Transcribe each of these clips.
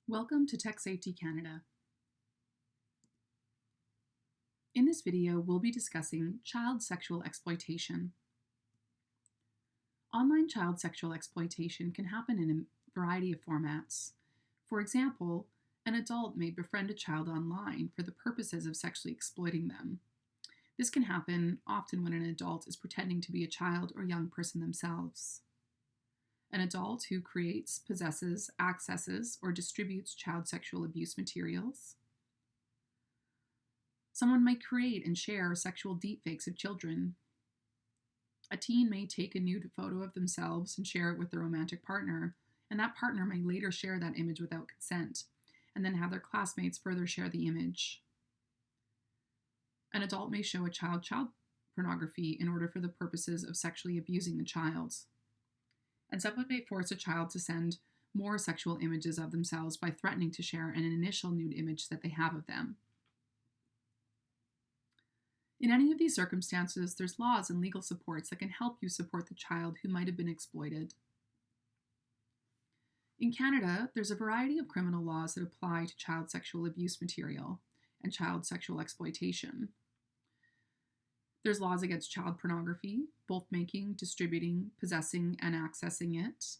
Welcome to Tech Safety Canada. In this video, we'll be discussing child sexual exploitation. Online child sexual exploitation can happen in a variety of formats. For example, an adult may befriend a child online for the purposes of sexually exploiting them. This can happen often when an adult is pretending to be a child or young person themselves. An adult who creates, possesses, accesses, or distributes child sexual abuse materials. Someone might create and share sexual deepfakes of children. A teen may take a nude photo of themselves and share it with their romantic partner, and that partner may later share that image without consent, and then have their classmates further share the image. An adult may show a child pornography in order for the purposes of sexually abusing the child. And someone may force a child to send more sexual images of themselves by threatening to share an initial nude image that they have of them. In any of these circumstances, there's laws and legal supports that can help you support the child who might have been exploited. In Canada, there's a variety of criminal laws that apply to child sexual abuse material and child sexual exploitation. There's laws against child pornography, both making, distributing, possessing, and accessing it,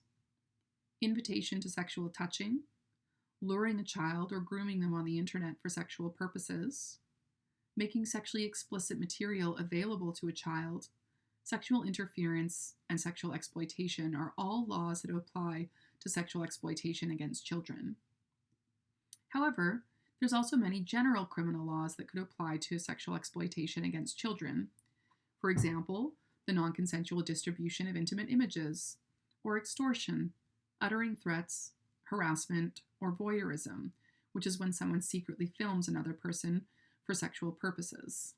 invitation to sexual touching, luring a child or grooming them on the internet for sexual purposes, making sexually explicit material available to a child, sexual interference, and sexual exploitation are all laws that apply to sexual exploitation against children. However, there's also many general criminal laws that could apply to sexual exploitation against children. For example, the non-consensual distribution of intimate images, or extortion, uttering threats, harassment, or voyeurism, which is when someone secretly films another person for sexual purposes.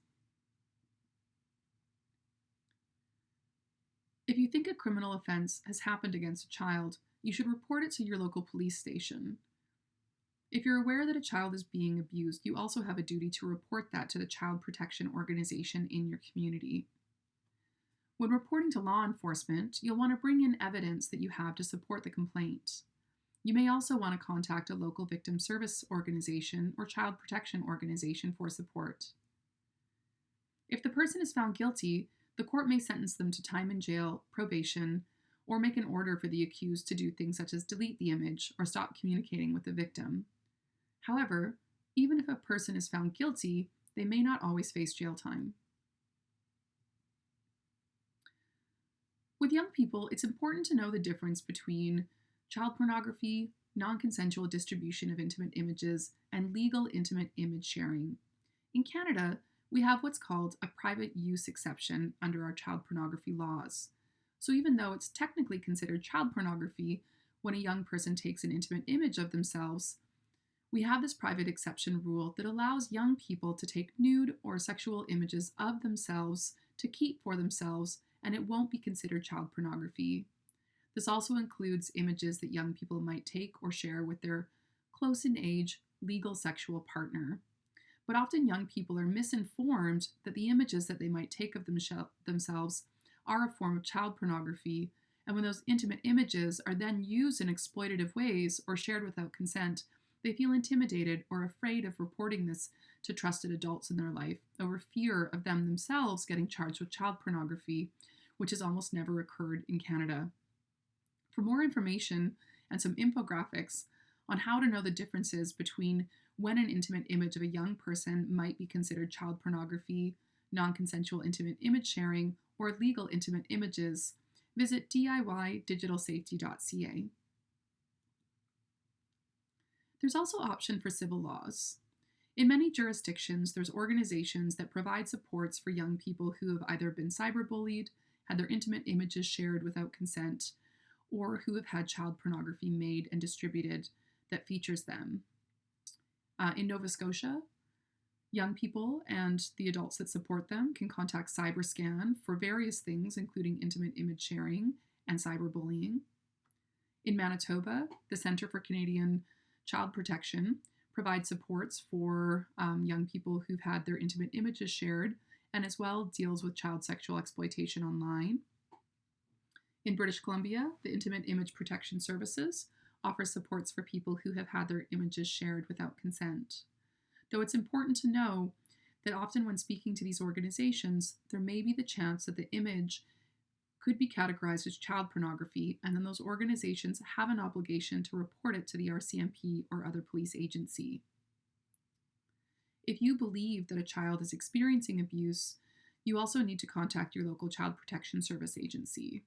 If you think a criminal offense has happened against a child, you should report it to your local police station. If you're aware that a child is being abused, you also have a duty to report that to the child protection organization in your community. When reporting to law enforcement, you'll want to bring in evidence that you have to support the complaint. You may also want to contact a local victim service organization or child protection organization for support. If the person is found guilty, the court may sentence them to time in jail, probation, or make an order for the accused to do things such as delete the image or stop communicating with the victim. However, even if a person is found guilty, they may not always face jail time. With young people, it's important to know the difference between child pornography, non-consensual distribution of intimate images, and legal intimate image sharing. In Canada, we have what's called a private use exception under our child pornography laws. So even though it's technically considered child pornography when a young person takes an intimate image of themselves, we have this private exception rule that allows young people to take nude or sexual images of themselves to keep for themselves, and it won't be considered child pornography. This also includes images that young people might take or share with their close in age legal sexual partner. But often young people are misinformed that the images that they might take of themselves are a form of child pornography, and when those intimate images are then used in exploitative ways or shared without consent, they feel intimidated or afraid of reporting this to trusted adults in their life over fear of them themselves getting charged with child pornography, which has almost never occurred in Canada. For more information and some infographics on how to know the differences between when an intimate image of a young person might be considered child pornography, non-consensual intimate image sharing, or legal intimate images, visit diydigitalsafety.ca. There's also option for civil laws. In many jurisdictions, there's organizations that provide supports for young people who have either been cyberbullied, had their intimate images shared without consent, or who have had child pornography made and distributed that features them. In Nova Scotia, young people and the adults that support them can contact CyberScan for various things, including intimate image sharing and cyberbullying. In Manitoba, the Centre for Canadian Child Protection provides supports for young people who've had their intimate images shared, and as well deals with child sexual exploitation online. In British Columbia, the Intimate Image Protection Services offers supports for people who have had their images shared without consent. Though it's important to know that often when speaking to these organizations, there may be the chance that the image could be categorized as child pornography, and then those organizations have an obligation to report it to the RCMP or other police agency. If you believe that a child is experiencing abuse, you also need to contact your local child protection service agency.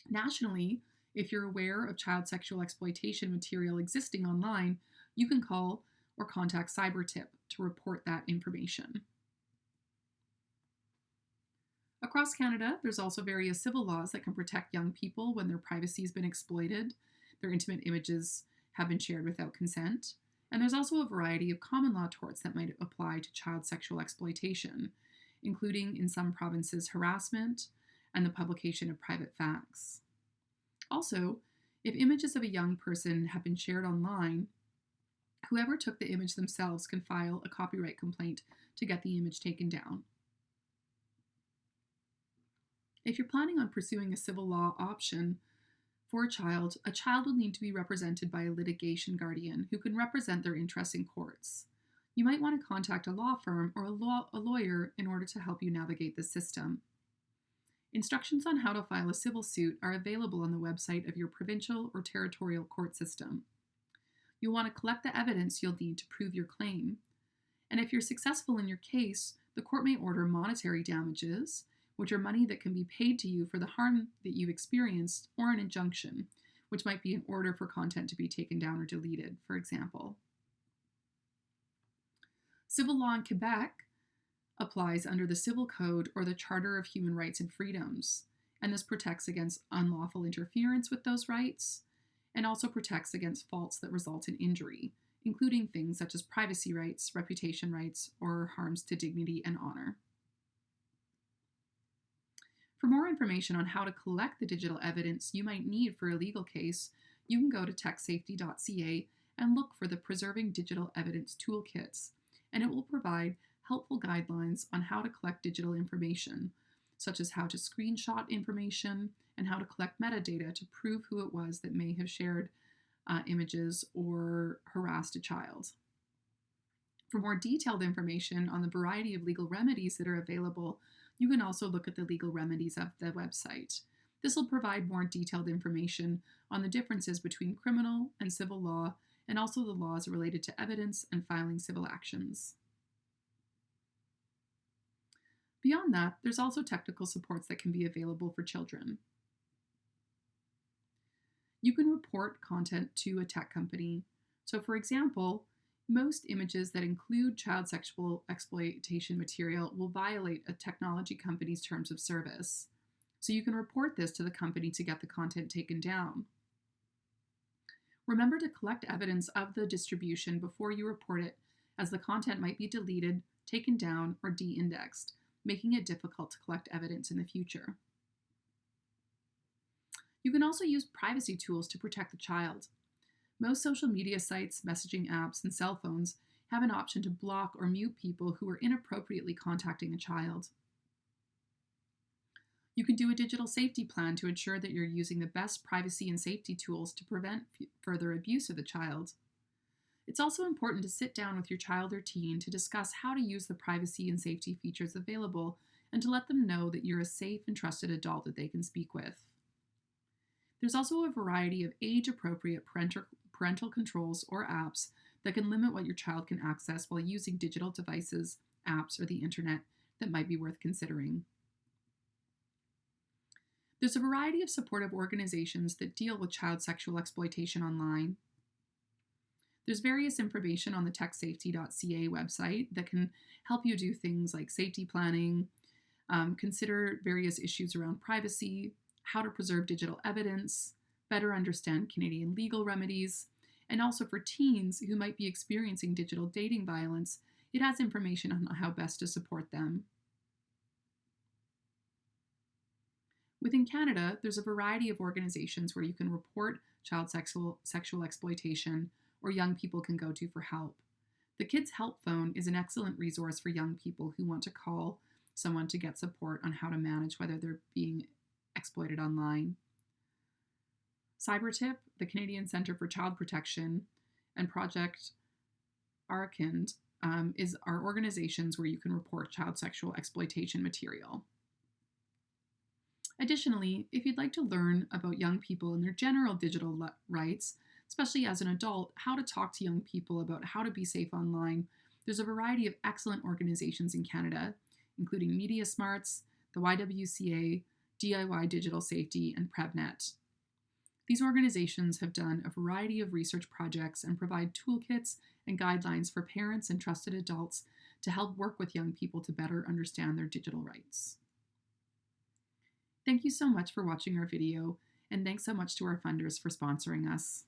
Nationally, if you're aware of child sexual exploitation material existing online, you can call or contact CyberTip to report that information. Across Canada, there's also various civil laws that can protect young people when their privacy has been exploited, their intimate images have been shared without consent, and there's also a variety of common law torts that might apply to child sexual exploitation, including in some provinces harassment and the publication of private facts. Also, if images of a young person have been shared online, whoever took the image themselves can file a copyright complaint to get the image taken down. If you're planning on pursuing a civil law option for a child will need to be represented by a litigation guardian who can represent their interests in courts. You might want to contact a law firm or a lawyer in order to help you navigate the system. Instructions on how to file a civil suit are available on the website of your provincial or territorial court system. You'll want to collect the evidence you'll need to prove your claim. And if you're successful in your case, the court may order monetary damages, which are money that can be paid to you for the harm that you've experienced, or an injunction, which might be an order for content to be taken down or deleted, for example. Civil law in Quebec applies under the Civil Code or the Charter of Human Rights and Freedoms, and this protects against unlawful interference with those rights, and also protects against faults that result in injury, including things such as privacy rights, reputation rights, or harms to dignity and honor. For more information on how to collect the digital evidence you might need for a legal case, you can go to techsafety.ca and look for the Preserving Digital Evidence Toolkits, and it will provide helpful guidelines on how to collect digital information, such as how to screenshot information and how to collect metadata to prove who it was that may have shared images or harassed a child. For more detailed information on the variety of legal remedies that are available, you can also look at the legal remedies of the website. This will provide more detailed information on the differences between criminal and civil law, and also the laws related to evidence and filing civil actions. Beyond that, there's also technical supports that can be available for children. You can report content to a tech company. So for example, most images that include child sexual exploitation material will violate a technology company's terms of service. So you can report this to the company to get the content taken down. Remember to collect evidence of the distribution before you report it, as the content might be deleted, taken down, or de-indexed, making it difficult to collect evidence in the future. You can also use privacy tools to protect the child. Most social media sites, messaging apps, and cell phones have an option to block or mute people who are inappropriately contacting a child. You can do a digital safety plan to ensure that you're using the best privacy and safety tools to prevent further abuse of the child. It's also important to sit down with your child or teen to discuss how to use the privacy and safety features available and to let them know that you're a safe and trusted adult that they can speak with. There's also a variety of age-appropriate parental controls or apps that can limit what your child can access while using digital devices, apps, or the internet that might be worth considering. There's a variety of supportive organizations that deal with child sexual exploitation online. There's various information on the techsafety.ca website that can help you do things like safety planning, consider various issues around privacy, how to preserve digital evidence, better understand Canadian legal remedies, and also for teens who might be experiencing digital dating violence, it has information on how best to support them. Within Canada, there's a variety of organizations where you can report child sexual exploitation or young people can go to for help. The Kids Help Phone is an excellent resource for young people who want to call someone to get support on how to manage whether they're being exploited online. CyberTip, the Canadian Centre for Child Protection, and Project Arakind are organizations where you can report child sexual exploitation material. Additionally, if you'd like to learn about young people and their general digital rights, especially as an adult, how to talk to young people about how to be safe online, there's a variety of excellent organizations in Canada, including Media Smarts, the YWCA, DIY Digital Safety, and PrevNet. These organizations have done a variety of research projects and provide toolkits and guidelines for parents and trusted adults to help work with young people to better understand their digital rights. Thank you so much for watching our video, and thanks so much to our funders for sponsoring us.